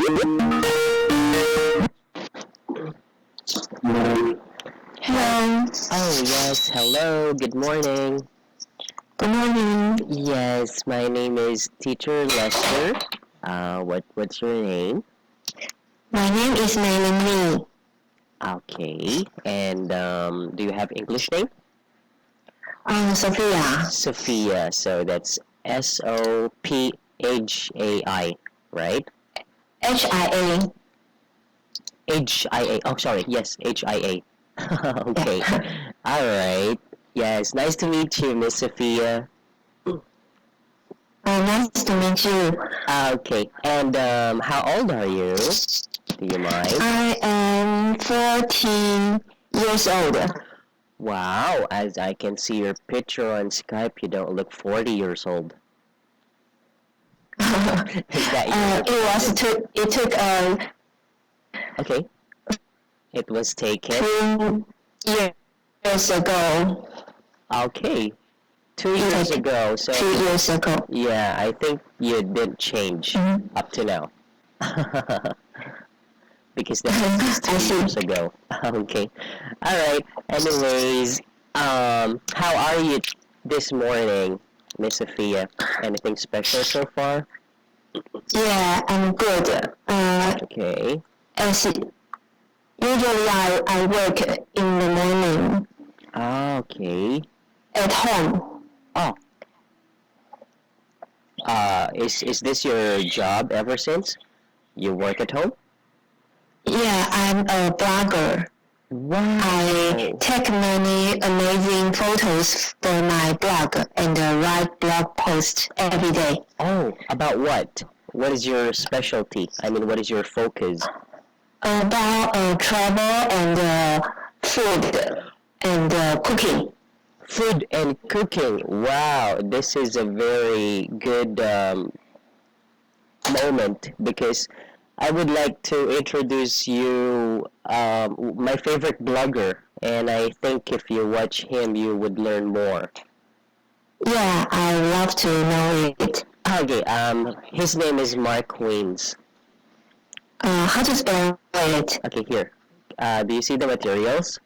Hello. Oh, yes, hello, good morning. Good morning. Yes, my name is Teacher Lester. What's your name? My name is Maylin Lee. Okay, and do you have English name? Sophia. Sophia, so that's Sophai, right? HIA. HIA, oh, sorry, yes, HIA. Okay, alright. Yes, nice to meet you, Miss Sophia. Nice to meet you. Okay, and how old are you? Do you mind? I am 14 years old. Wow, as I can see your picture on Skype, you don't look 40 years old. Is that It took okay? It was taken. 2 years ago. Okay, 2 years ago. So 2 years ago. yeah, I think you didn't change up to now. Because that was I 2 years see. ago. Okay. All right. Anyways, how are you this morning, Miss Sophia? Anything special so far? Yeah, I'm good. Okay. As usually I work in the morning Okay. at home. Oh. Is this your job ever since? You work at home? Yeah, I'm a blogger. Wow. I take many amazing photos for my blog and write blog posts every day. Oh, about what? What is your specialty? I mean, what is your focus? About travel and food and cooking. Food and cooking. Wow, this is a very good moment because I would like to introduce you my favorite blogger, and I think if you watch him, you would learn more. Yeah, I love to know it. Okay, his name is Mark Wiens. How to spell it? Okay, here. Do you see the materials?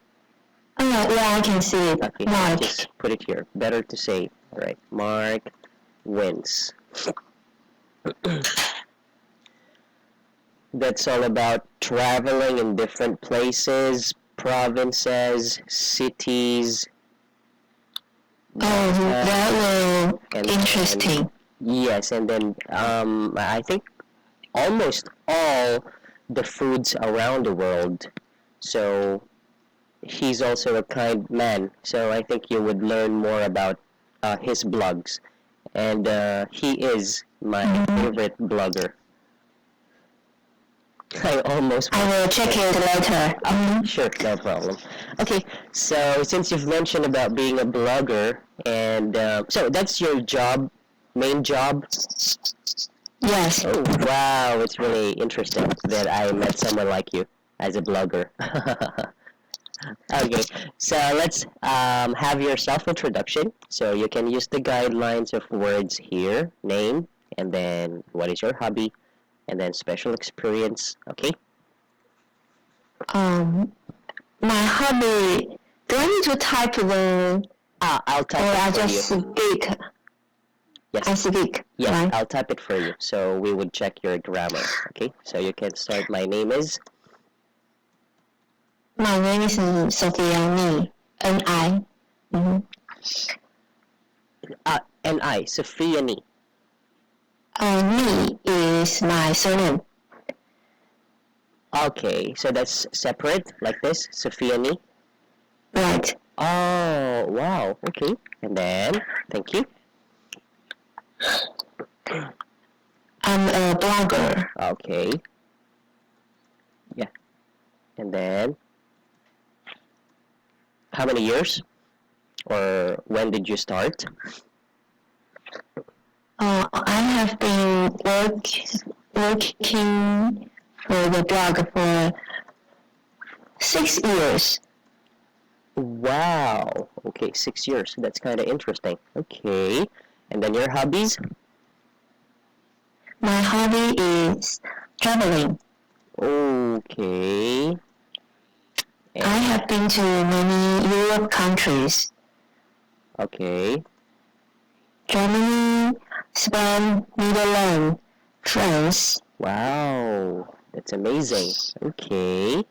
Yeah, I can see it. Okay, Mark. just put it here. Better to say. All right, Mark Wiens. That's all about traveling in different places, provinces, cities. That will interesting. Yes, and then I think almost all the foods around the world. So he's also a kind man. So I think you would learn more about his blogs. And he is my favorite blogger. I will check it later. Sure, no problem. Okay, so since you've mentioned about being a blogger, and so that's your job, main job? Yes. Oh, wow, it's really interesting that I met someone like you as a blogger. Okay, so let's have your self-introduction. So you can use the guidelines of words here, name, and then what is your hobby, and then special experience, okay? My hobby. Do I need to type the? I'll type or it I for just you. speak? Yes. I speak. Yes, Right? I'll type it for you. So we would check your grammar. Okay, so you can start. My name is. My name is Sophia Ni. N-I. N-I, Sophia Ni. Ni is my surname. Okay, so that's separate, like this, Sophia Ni. Right. Oh, wow. Okay, and then, thank you. I'm a blogger. Okay. Yeah, and then, how many years? Or when did you start? I have been working for the blog for 6 years. Wow. Okay, 6 years. That's kind of interesting. Okay, and then your hobbies? My hobby is traveling. Okay. I have been to many Europe countries. Okay. Germany, Spain, Netherlands, France. Wow. That's amazing. Okay.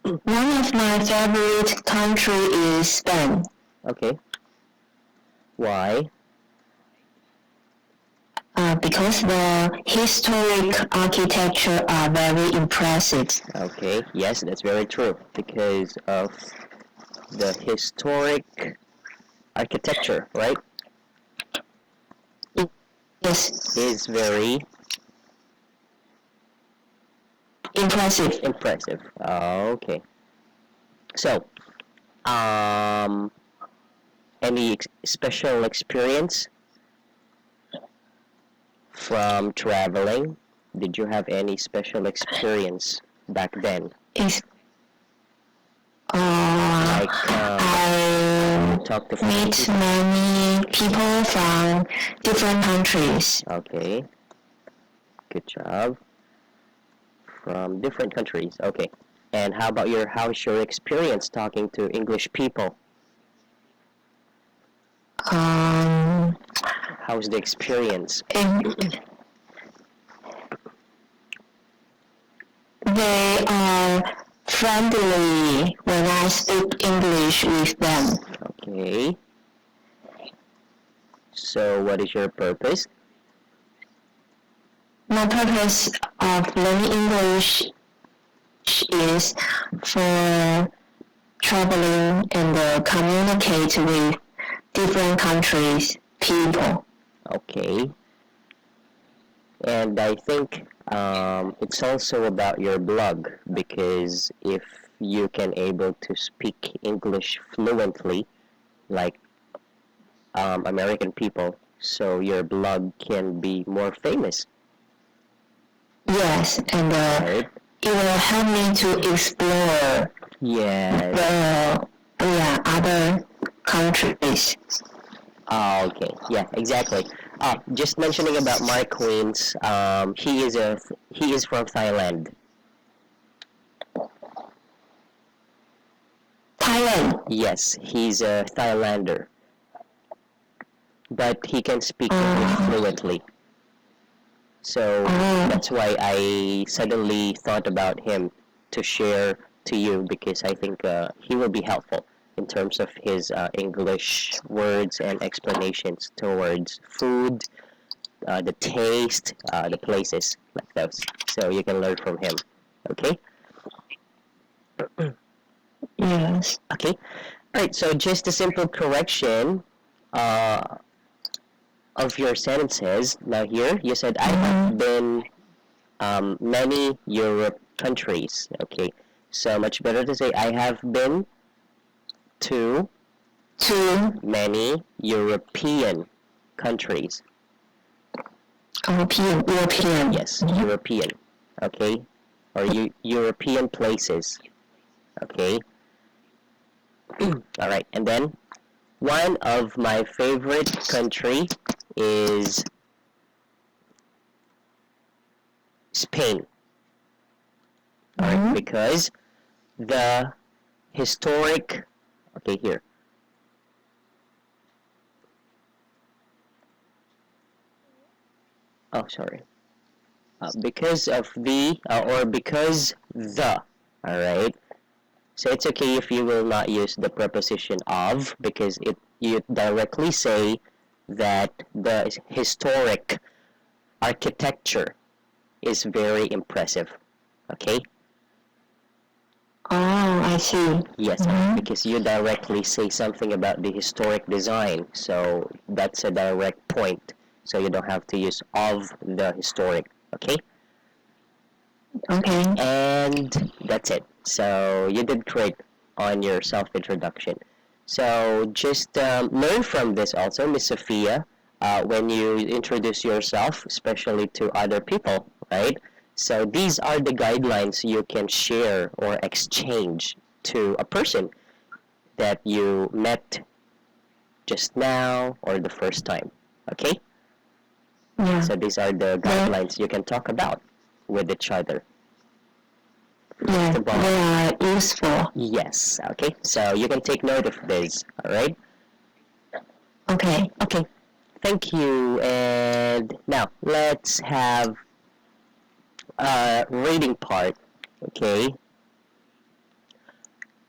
One of my favorite country is Spain. Okay. Why? Because the historic architecture are very impressive. Okay. Yes, that's very true. Because of the historic architecture, right? Yes, Is very impressive. impressive. Okay. So, um, any special experience from traveling? Did you have any special experience back then? Is Like, I talk to meet people? many people from different countries. Okay, good job. From different countries. Okay. And how's your experience talking to English people? Um, How's the experience? and they are friendly when I speak English with them. Okay. So, what is your purpose? My purpose of learning English is for traveling and communicate with different countries, people. Okay. And I think it's also about your blog because if you can able to speak English fluently, like American people, so your blog can be more famous, Yes, and right? it will help me to explore Yes. other countries. Oh, okay. Yeah, exactly. Just mentioning about Mark Queens. He is from Thailand. Thailand. Yes, he's a Thailander, but he can speak English fluently. So that's why I suddenly thought about him to share to you because I think he will be helpful in terms of his English words and explanations towards food, the taste, the places like those. So you can learn from him. Okay? Yes. Okay. All right. So just a simple correction uh, of your sentences. Now here you said I have been many Europe countries. Okay. So much better to say I have been to To many European countries. European. Yes, European. Okay. Or European places. Okay. All right. And then one of my favorite country is Spain. All right, because the historic. Okay, here. Oh, sorry. Because of the or because the. All right. So it's okay if you will not use the preposition of because you directly say that the historic architecture is very impressive. Okay? Oh, I see. Yes, because you directly say something about the historic design, so that's a direct point. So you don't have to use of the historic. Okay? Okay. And that's it. So you did great on your self-introduction. So just learn from this also, Miss Sophia, when you introduce yourself, especially to other people, right? So these are the guidelines you can share or exchange to a person that you met just now or the first time. Okay? Yeah. So these are the guidelines you can talk about. with each other. Yeah, The bond. they are useful. Yes. Okay. So you can take note of this. All right. Okay. Okay. Thank you. And now let's have a reading part. Okay.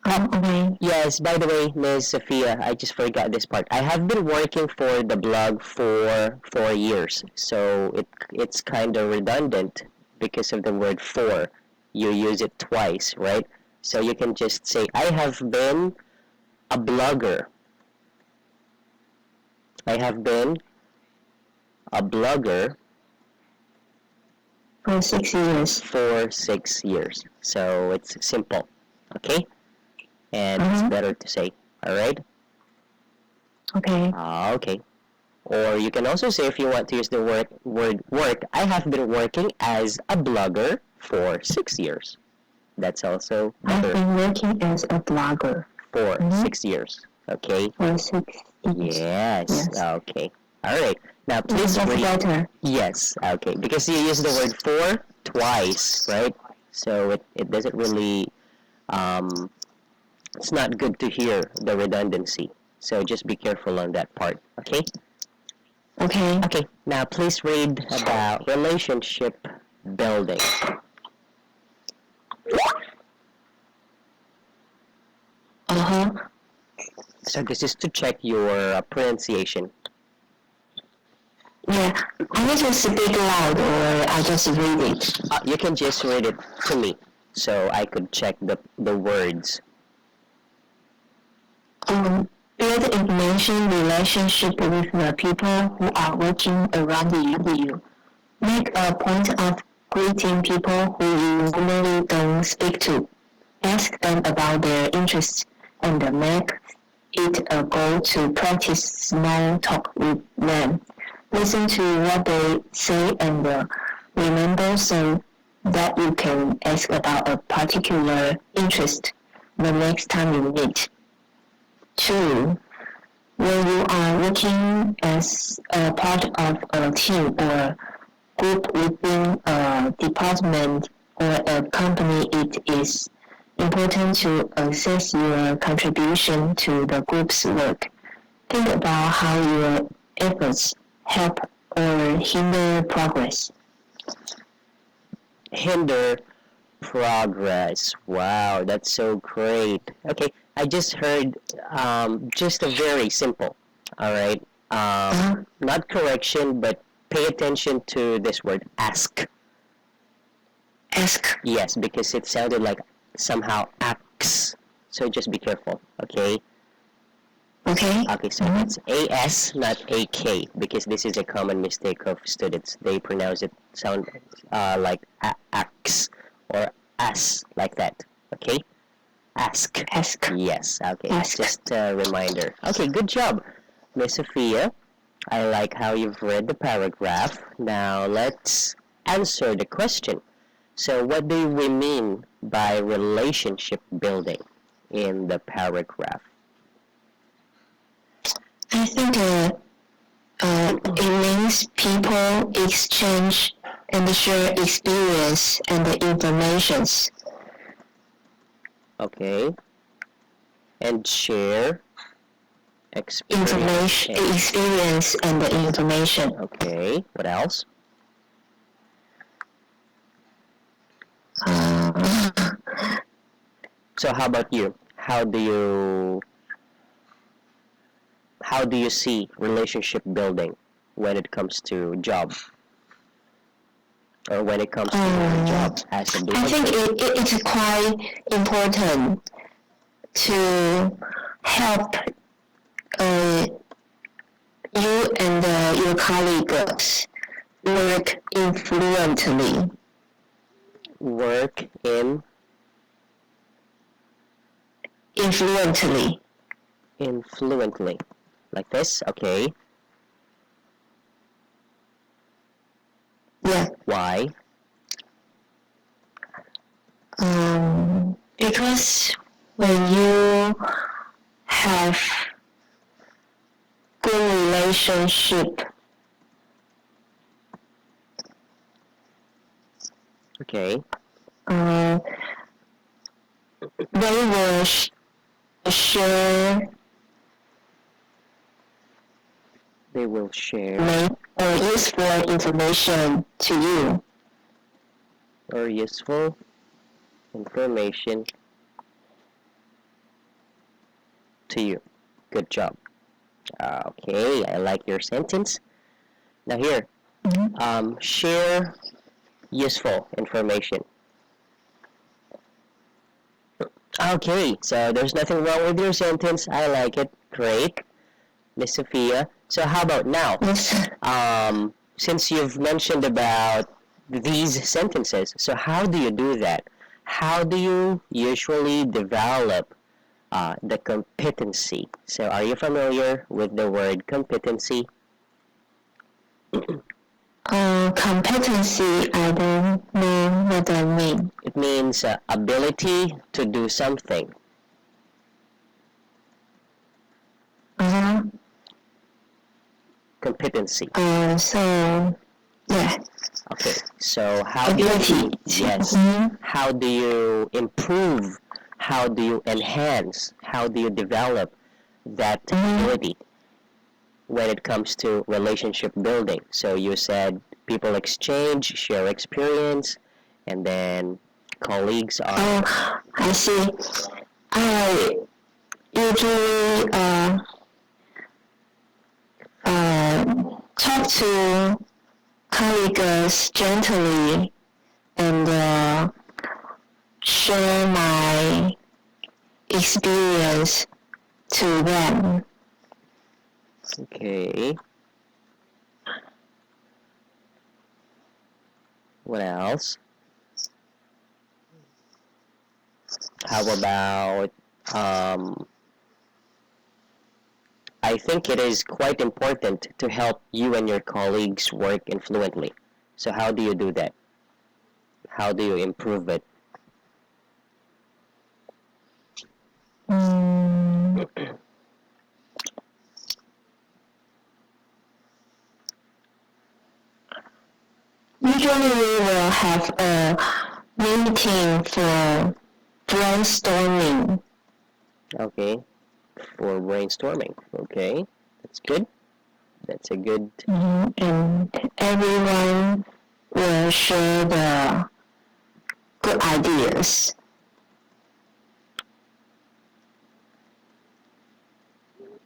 Okay. Yes, by the way, Ms. Sophia, I just forgot this part. I have been working for the blog for 4 years, so it's kind of redundant because of the word for. You use it twice, right? So you can just say, I have been a blogger. I have been a blogger For 6 years. for 6 years. So it's simple, okay? And it's better to say, all right? Okay. Okay. Or you can also say, if you want to use the word work, I have been working as a blogger for 6 years. That's also I've better. been working as a blogger For 6 years. Okay. for 6 years. Yes. Okay. All right. Now please That's read. better. Yes. Okay. Because you use the word for twice, right? So it doesn't really. It's not good to hear the redundancy. So just be careful on that part. Okay. Okay. Okay, now please read about relationship building. Uh-huh. So this is to check your pronunciation. Yeah. I need to speak loud or I just read it. You can just read it to me so I could check the words. Build information relationship with the people who are working around you. Make a point of greeting people who you normally don't speak to. Ask them about their interests and make it a goal to practice small talk with them. Listen to what they say and remember so that you can ask about a particular interest the next time you meet. 2. When you are working as a part of a team or group within a department or a company, it is important to assess your contribution to the group's work. Think about how your efforts help or hinder progress. Hinder progress. Wow, that's so great. Okay, I just heard just a very simple. All right. Not correction, but pay attention to this word ask. Ask. Yes, because it sounded like somehow ax. So just be careful, okay? Okay? Okay, so it's AS, not AK, because this is a common mistake of students. They pronounce it sound like ax or as, like that, okay? Ask. Ask. Yes, okay. Ask. Just a reminder. Okay, good job, Miss Sophia. I like how you've read the paragraph. Now let's answer the question. So what do we mean by relationship building in the paragraph? I think it means people exchange and share experience and informations. Okay. And share experience. Experience and information. Okay. What else? So how about you? How do you see relationship building when it comes to job? Or when it comes to your job as a blogger? I think it's quite important to help you and your colleagues work influently. Work in Influently. influently. Like this? Okay. Yeah. Why? Because when you have good relationship Okay. Uh, they will share They will share main or useful information to you. or useful information to you. Good job. Okay, I like your sentence. Now here, share useful information. Okay, so there's nothing wrong with your sentence. I like it. Great, Miss Sophia. So how about now? Yes. Since you've mentioned about these sentences, so how do you do that? How do you usually develop the competency? So are you familiar with the word competency? Competency, I don't know what that means. It means ability to do something. Uh-huh. Competency. So, yeah. Okay, so how do you Ability. yes, Mhm. how do you improve? How do you enhance? How do you develop that ability when it comes to relationship building? So you said people exchange, share experience, and then colleagues are Oh, I see. I usually talk to colleagues gently and share my experience to them. okay. What else? How about I think it is quite important to help you and your colleagues work influently. So how do you do that? How do you improve it? Mm, usually we will have a meeting for brainstorming. Okay, for brainstorming. Okay, that's good. That's a good. And everyone will share the good ideas.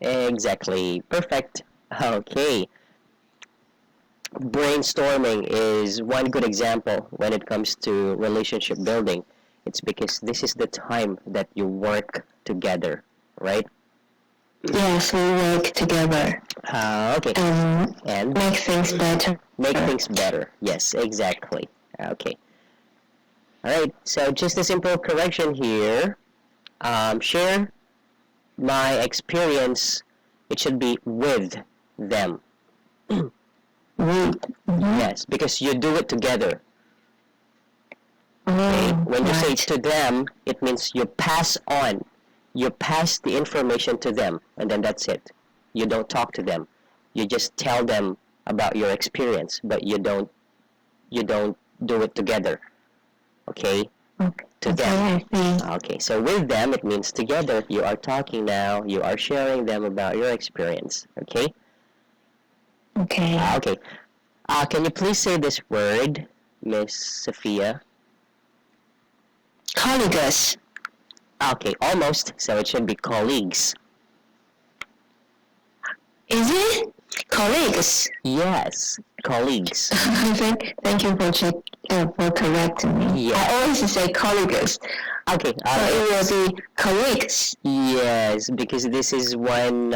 Exactly. Perfect. Okay. Brainstorming is one good example when it comes to relationship building. It's because this is the time that you work together, right? Yes, we work together Okay. And make things better. make things better. Yes, exactly. Okay. All right. So just a simple correction here. Share my experience. It should be with them. Yes, because you do it together. Okay? When you say to them, it means you pass on. You pass the information to them, and then that's it. You don't talk to them. You just tell them about your experience, but you don't do it together. Okay? To them. Okay, so with them, it means together. You are talking now. You are sharing them about your experience. Okay? Okay. Okay. Can you please say this word, Miss Sophia? Colleagues. Okay, almost. So it should be colleagues. Is it? Colleagues. Yes, colleagues. Thank you for correcting me. Yeah. I always say colleagues. Okay. So it will be colleagues. Yes, because this is one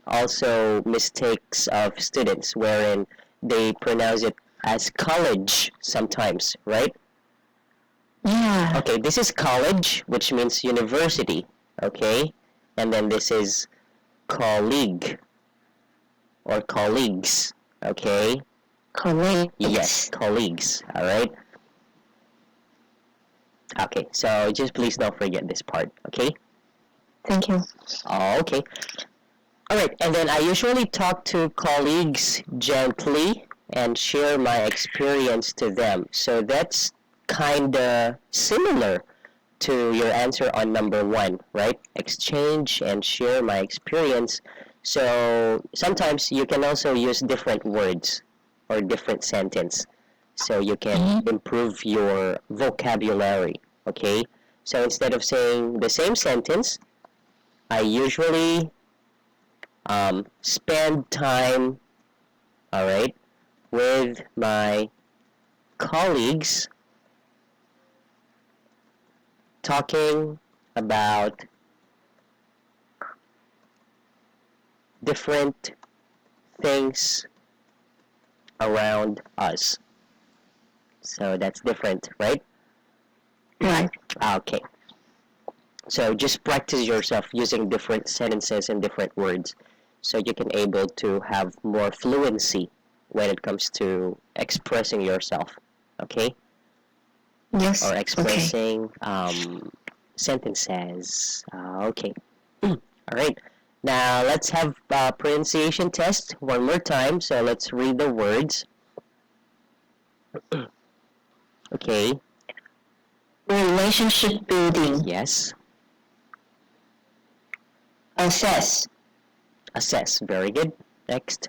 also mistakes of students wherein they pronounce it as college sometimes, right? Yeah. Okay, this is college, which means university, okay? And then this is colleague or colleagues, okay? Colleagues. Yes, colleagues, all right? Okay, so just please don't forget this part, okay? Thank you. Okay. All right, and then I usually talk to colleagues gently and share my experience to them. So that's kinda similar to your answer on number 1, right? Exchange and share my experience. So sometimes you can also use different words or different sentence, so you can improve your vocabulary. Okay, so instead of saying the same sentence, I usually spend time, all right, with my colleagues talking about different things around us. So that's different, right? Right. Okay. So just practice yourself using different sentences and different words so you can able to have more fluency when it comes to expressing yourself, okay? Yes. Or Okay. expressing sentences. Okay. All right. Now let's have pronunciation test one more time. So let's read the words. Okay. Relationship building. Yes. Assess. Assess. Very good. Next.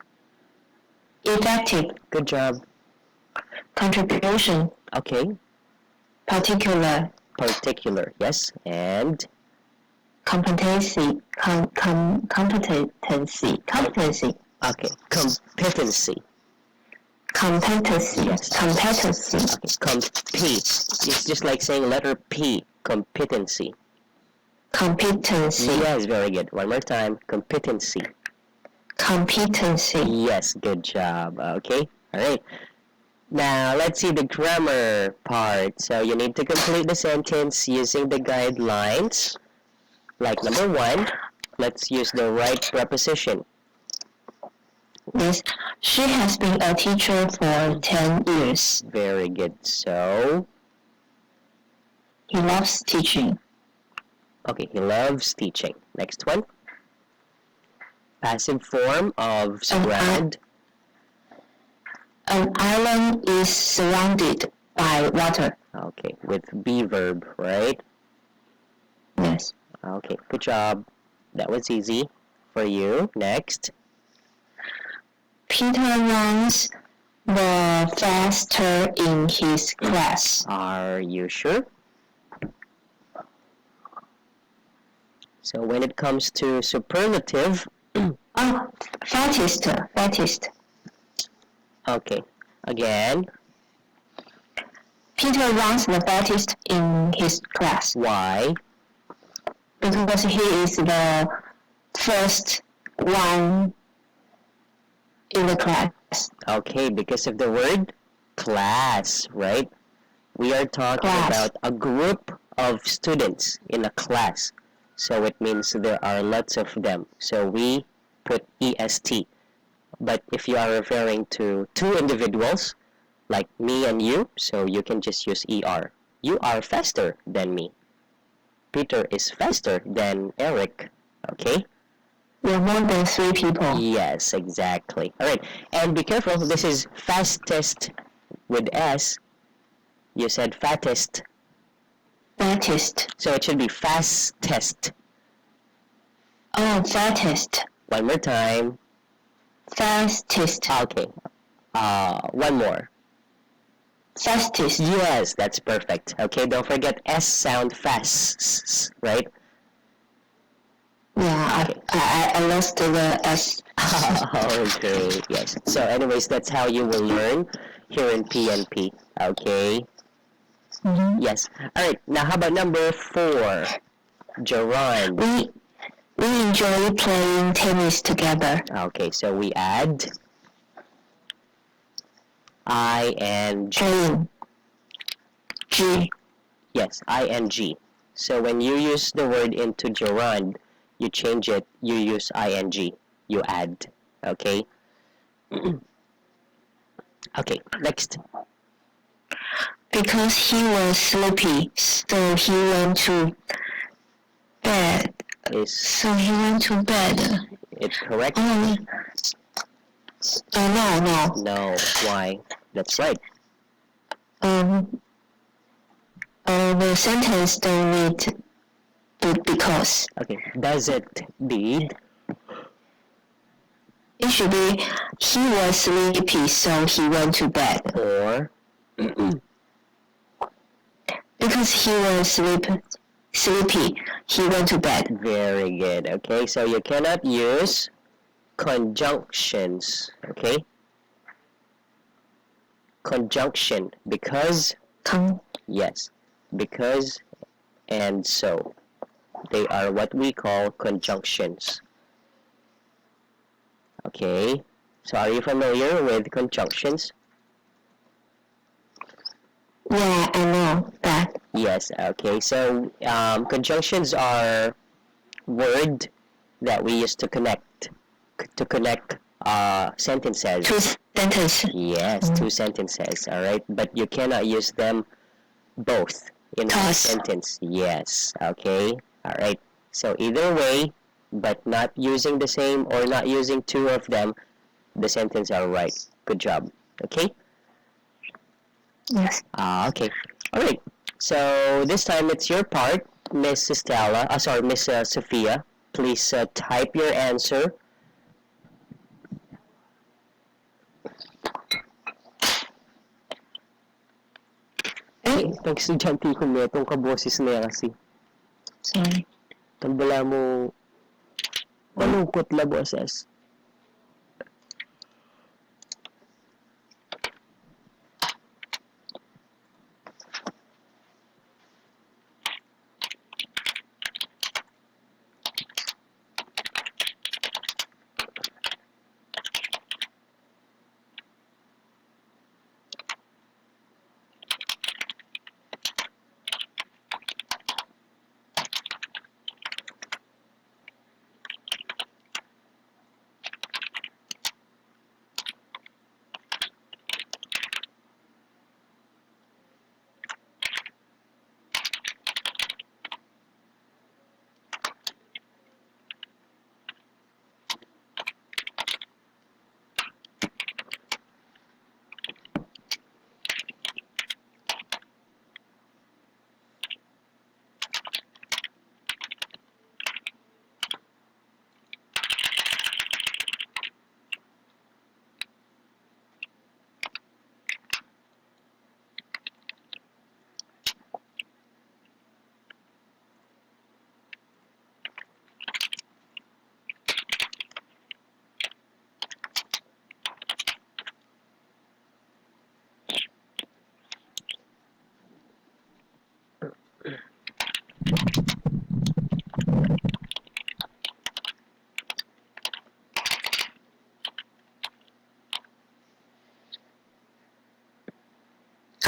Effective. Good job. Contribution. Okay. Particular. Particular. Yes. And Competency. Competency. Competency. okay. Competency. Competency. Yes. Competency. Okay. Compete. It's just like saying letter P. Competency. Competency. Yes. Very good. One more time. Competency. Competency. Yes. Good job. Okay. All right. Now, let's see the grammar part. So, you need to complete the sentence using the guidelines. Like number 1, let's use the right preposition. Yes. She has been a teacher for 10 years. Very good. So, He loves teaching. okay, he loves teaching. Next one. Passive form of surround. An island is surrounded by water. Okay, with be verb, right? Yes. Okay, good job. That was easy for you. Next. Peter runs the faster in his class. Are you sure? So when it comes to superlative, Oh, fattest. Fattest. okay, again, Peter runs the fattest in his class why? because he is the first one in the class. Okay, because of the word class, right? We are talking Class. about a group of students in a class. So it means there are lots of them. So we put EST. But if you are referring to 2 individuals, like me and you, so you can just use ER. You are faster than me. Peter is faster than Eric. Okay? We are more than 3 people. Yes, exactly. All right. And be careful. This is fastest with S. You said fattest. Fattest. So it should be fastest. Oh, fattest. One more time. Fastest. Okay. One more. Fastest. Yes, that's perfect. Okay, don't forget S sound fast, right? Yeah, I lost the S. Okay, yes. So anyways, that's how you will learn here in PNP. Okay? Mm-hmm. Yes. All right. Now, how about number 4? Gerard. We enjoy playing tennis together. Okay, so we add ing. Playing. G. Yes, ing. So when you use the word into gerund, you change it, you use ing. You add. Okay? Okay, next. Because he was sleepy, so he went to bed. Is So he went to bed. it correct? Oh, no. No. Why? That's right. Um, The sentence don't need because. Okay. Does it need? It should be he was sleepy, so he went to bed. Or Because he was sleepy, he went to bed. very good. Okay. So you cannot use conjunctions. Okay. Conjunction because. Yes. Because and so. They are what we call conjunctions. Okay, so are you familiar with conjunctions? Yeah, I know that. Yes, okay, so conjunctions are word that we use to connect sentences. Two sentences. Yes, two sentences, all right, but you cannot use them both in one sentence. Yes, okay, all right, so either way, but not using the same or not using two of them, the sentence are right. Good job. Okay? Yes. Okay. All right. So this time it's your part, Miss Estella. Sorry, Miss Sophia. Please type your answer. Eh, itong estudyante ko may itong kaboses na yan kasi. Sorry. Tambala mo, malungkot la boses.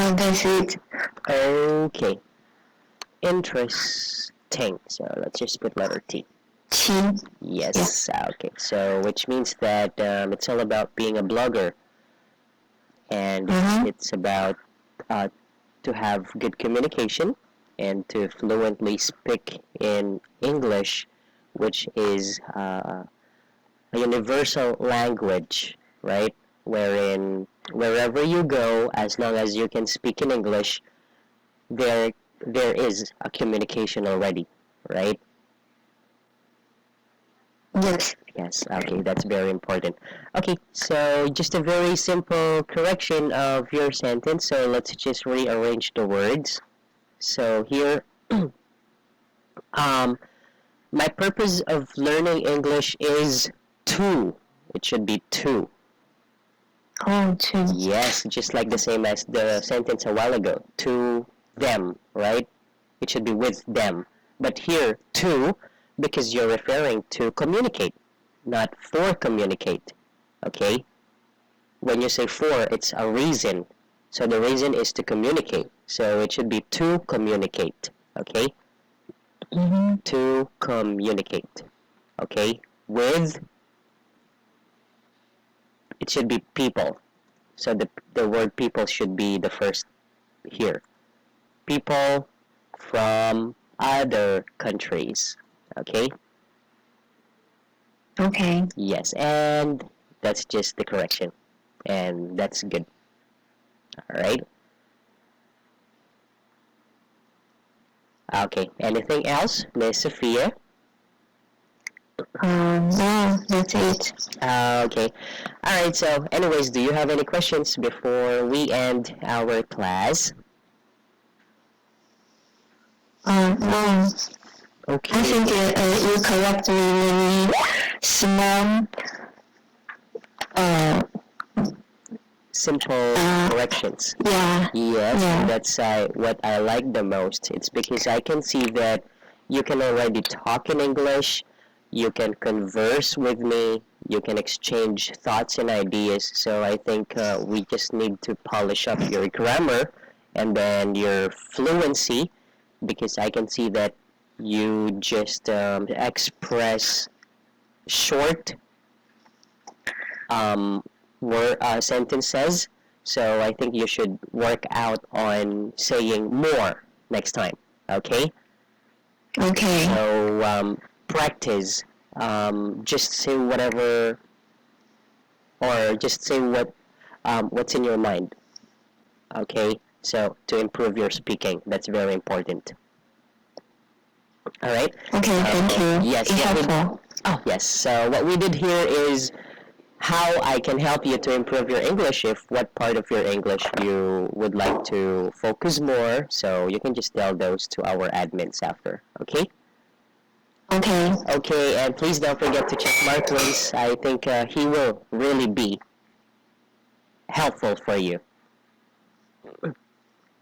That's it. Okay. Interesting. So let's just put letter T. T. Yes. Okay. So which means that it's all about being a blogger, and it's about to have good communication and to fluently speak in English, which is a universal language, right? Wherein wherever you go, as long as you can speak in English, there is a communication already, right? Yes. Yes, okay, that's very important. Okay, so just a very simple correction of your sentence. So let's just rearrange the words. So here, my purpose of learning English is to. It should be to. Oh, to. Yes, just like the same as the sentence a while ago. To them, right? It should be with them. But here, to, because you're referring to communicate, not for communicate. Okay? When you say for, it's a reason. So the reason is to communicate. So it should be to communicate. Okay? To communicate. Okay? With, it should be people. So the word people should be the first here. People from other countries. Okay? Okay. Yes, and that's just the correction. And that's good. Alright? Okay. Anything else, Miss Sophia? No, that's it. Okay. All right. So, anyways, do you have any questions before we end our class? No. I Okay. think you correctly many small uh, Simple corrections. yeah, Yes, yeah. that's what I like the most. It's because I can see that you can already talk in English, you can converse with me, you can exchange thoughts and ideas. So I think we just need to polish up your grammar and then your fluency, because I can see that you just express short sentences. So I think you should work out on saying more next time. Okay. Okay. So practice. Just say whatever, or just say what's in your mind. Okay. So to improve your speaking, that's very important. All right. Okay, thank you. Yes. It's What we, helpful. oh yes. So what we did here is how I can help you to improve your English, if what part of your English you would like to focus more, so you can just tell those to our admins after, okay? Okay. Okay, and please don't forget to check Marquins. I think he will really be helpful for you.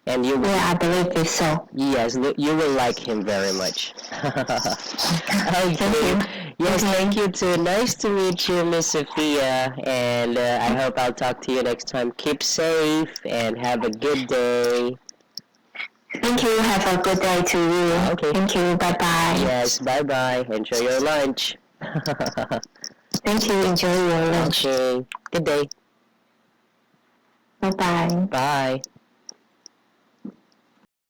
And you will, Yeah, I believe it's so. yes, you will like him very much. Thank Okay. you. Yes, Okay. thank you too. Nice to meet you, Miss Sophia. And I hope I'll talk to you next time. Keep safe and have a good day. Thank you. Have a good day to you. Okay. Thank you. Bye bye. Yes, bye bye. Enjoy your lunch. Thank you. Enjoy your lunch. Okay. Good day. Bye bye. Bye.